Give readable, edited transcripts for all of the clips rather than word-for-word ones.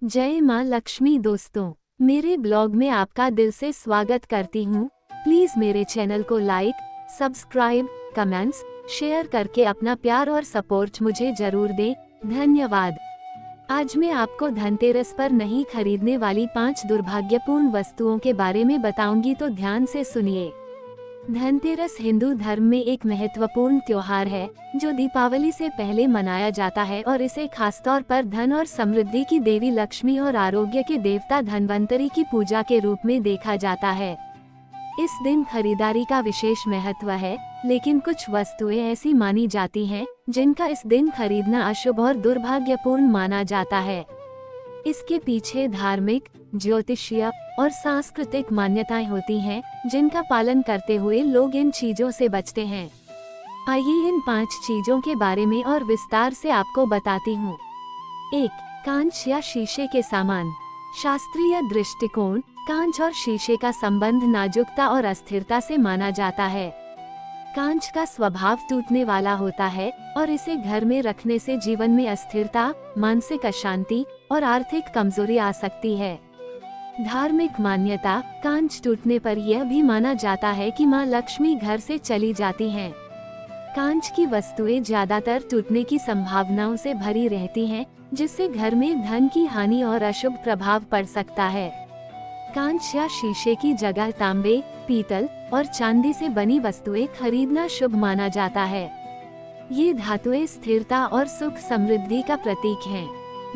जय माँ लक्ष्मी दोस्तों, मेरे ब्लॉग में आपका दिल से स्वागत करती हूँ। प्लीज मेरे चैनल को लाइक, सब्सक्राइब, कमेंट्स, शेयर करके अपना प्यार और सपोर्ट मुझे जरूर दें। धन्यवाद। आज मैं आपको धनतेरस पर नहीं खरीदने वाली 5 दुर्भाग्यपूर्ण वस्तुओं के बारे में बताऊंगी, तो ध्यान से सुनिए। धनतेरस हिंदू धर्म में एक महत्वपूर्ण त्योहार है जो दीपावली से पहले मनाया जाता है और इसे खासतौर पर धन और समृद्धि की देवी लक्ष्मी और आरोग्य के देवता धन्वंतरी की पूजा के रूप में देखा जाता है। इस दिन खरीदारी का विशेष महत्व है, लेकिन कुछ वस्तुएं ऐसी मानी जाती हैं जिनका इस दिन खरीदना अशुभ और दुर्भाग्यपूर्ण माना जाता है। इसके पीछे धार्मिक, ज्योतिषीय और सांस्कृतिक मान्यताएं होती हैं, जिनका पालन करते हुए लोग इन चीजों से बचते हैं। आइए इन 5 चीजों के बारे में और विस्तार से आपको बताती हूँ। 1. कांच या शीशे के सामान। शास्त्रीय दृष्टिकोण, कांच और शीशे का संबंध नाजुकता और अस्थिरता से माना जाता है। कांच का स्वभाव टूटने वाला होता है और इसे घर में रखने से जीवन में अस्थिरता, मानसिक अशांति और आर्थिक कमजोरी आ सकती है। धार्मिक मान्यता, कांच टूटने पर यह भी माना जाता है कि मां लक्ष्मी घर से चली जाती हैं। कांच की वस्तुएं ज्यादातर टूटने की संभावनाओं से भरी रहती हैं, जिससे घर में धन की हानि और अशुभ प्रभाव पड़ सकता है। कांच या शीशे की जगह तांबे, पीतल और चांदी से बनी वस्तुएं खरीदना शुभ माना जाता है। ये धातुएं स्थिरता और सुख समृद्धि का प्रतीक हैं।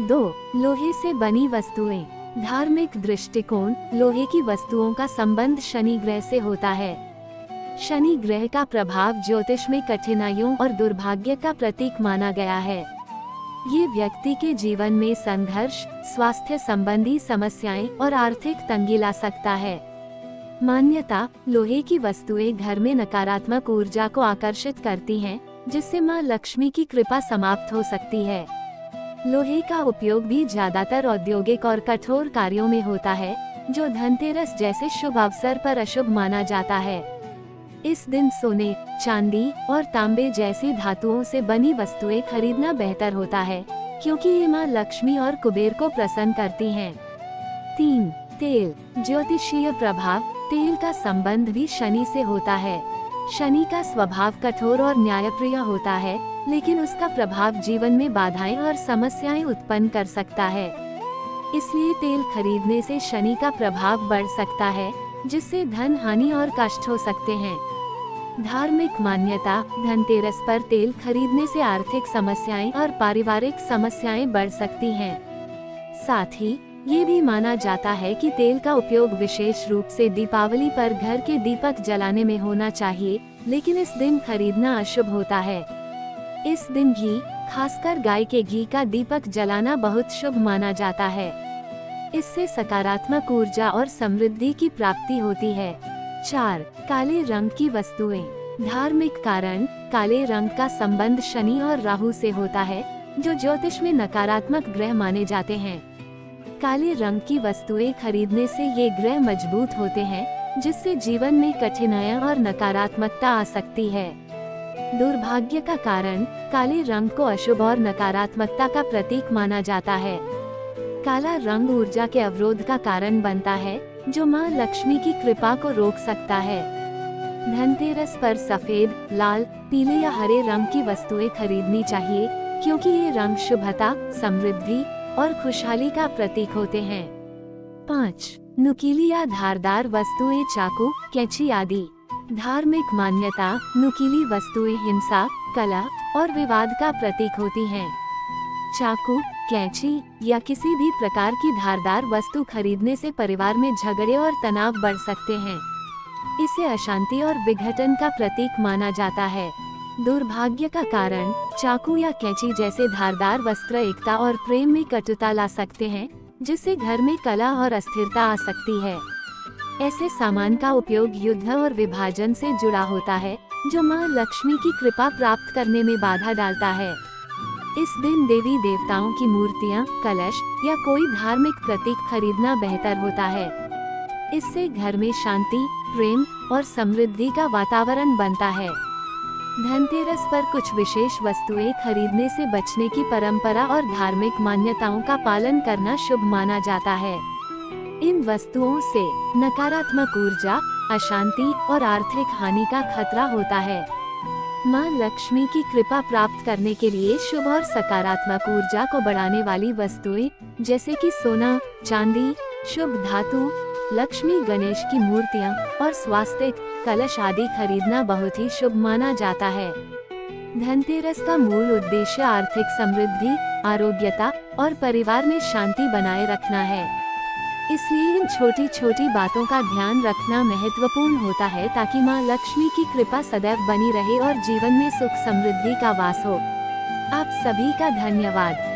2. लोहे से बनी वस्तुएं। धार्मिक दृष्टिकोण, लोहे की वस्तुओं का संबंध शनि ग्रह से होता है। शनि ग्रह का प्रभाव ज्योतिष में कठिनाइयों और दुर्भाग्य का प्रतीक माना गया है। ये व्यक्ति के जीवन में संघर्ष, स्वास्थ्य संबंधी समस्याएं और आर्थिक तंगी ला सकता है। मान्यता, लोहे की वस्तुएं घर में नकारात्मक ऊर्जा को आकर्षित करती हैं, जिससे मां लक्ष्मी की कृपा समाप्त हो सकती है। लोहे का उपयोग भी ज्यादातर औद्योगिक और कठोर कार्यों में होता है, जो धनतेरस जैसे शुभ अवसर पर अशुभ माना जाता है। इस दिन सोने, चांदी और तांबे जैसी धातुओं से बनी वस्तुएं खरीदना बेहतर होता है, क्योंकि ये मां लक्ष्मी और कुबेर को प्रसन्न करती हैं। 3. तेल। ज्योतिषीय प्रभाव, तेल का संबंध भी शनि से होता है। शनि का स्वभाव कठोर और न्यायप्रिय होता है, लेकिन उसका प्रभाव जीवन में बाधाएं और समस्याएं उत्पन्न कर सकता है। इसलिए तेल खरीदने से शनि का प्रभाव बढ़ सकता है, जिससे धन हानि और कष्ट हो सकते हैं। धार्मिक मान्यता, धनतेरस पर तेल खरीदने से आर्थिक समस्याएं और पारिवारिक समस्याएं बढ़ सकती हैं। साथ ही ये भी माना जाता है कि तेल का उपयोग विशेष रूप से दीपावली पर घर के दीपक जलाने में होना चाहिए, लेकिन इस दिन खरीदना अशुभ होता है। इस दिन घी, खासकर गाय के घी का दीपक जलाना बहुत शुभ माना जाता है। इससे सकारात्मक ऊर्जा और समृद्धि की प्राप्ति होती है। 4. काले रंग की वस्तुएं। धार्मिक कारण, काले रंग का संबंध शनि और राहु से होता है, जो ज्योतिष में नकारात्मक ग्रह माने जाते हैं। काले रंग की वस्तुएं खरीदने से ये ग्रह मजबूत होते हैं, जिससे जीवन में कठिनाइयां और नकारात्मकता आ सकती है। दुर्भाग्य का कारण, काले रंग को अशुभ और नकारात्मकता का प्रतीक माना जाता है। काला रंग ऊर्जा के अवरोध का कारण बनता है, जो मां लक्ष्मी की कृपा को रोक सकता है। धनतेरस पर सफेद, लाल, पीले या हरे रंग की वस्तुएं खरीदनी चाहिए, क्योंकि ये रंग शुभता, समृद्धि और खुशहाली का प्रतीक होते हैं। 5. नुकीली या धारदार वस्तुएं, चाकू, कैंची आदि। धार्मिक मान्यता, नुकीली वस्तुएं हिंसा, कलह और विवाद का प्रतीक होती हैं। चाकू, कैंची या किसी भी प्रकार की धारदार वस्तु खरीदने से परिवार में झगड़े और तनाव बढ़ सकते हैं। इसे अशांति और विघटन का प्रतीक माना जाता है। दुर्भाग्य का कारण, चाकू या कैंची जैसे धारदार वस्त्र एकता और प्रेम में कटुता ला सकते हैं, जिससे घर में कलह और अस्थिरता आ सकती है। ऐसे सामान का उपयोग युद्ध और विभाजन से जुड़ा होता है, जो मां लक्ष्मी की कृपा प्राप्त करने में बाधा डालता है। इस दिन देवी देवताओं की मूर्तियां, कलश या कोई धार्मिक प्रतीक खरीदना बेहतर होता है। इससे घर में शांति, प्रेम और समृद्धि का वातावरण बनता है। धनतेरस पर कुछ विशेष वस्तुएं खरीदने से बचने की परंपरा और धार्मिक मान्यताओं का पालन करना शुभ माना जाता है। इन वस्तुओं से नकारात्मक ऊर्जा, अशांति और आर्थिक हानि का खतरा होता है। मां लक्ष्मी की कृपा प्राप्त करने के लिए शुभ और सकारात्मक ऊर्जा को बढ़ाने वाली वस्तुएं जैसे कि सोना, चांदी, शुभ धातु, लक्ष्मी गणेश की मूर्तियां और स्वास्तिक कलश आदि खरीदना बहुत ही शुभ माना जाता है। धनतेरस का मूल उद्देश्य आर्थिक समृद्धि, आरोग्यता और परिवार में शांति बनाए रखना है। इसलिए इन छोटी छोटी बातों का ध्यान रखना महत्वपूर्ण होता है ताकि मां लक्ष्मी की कृपा सदैव बनी रहे और जीवन में सुख समृद्धि का वास हो। आप सभी का धन्यवाद।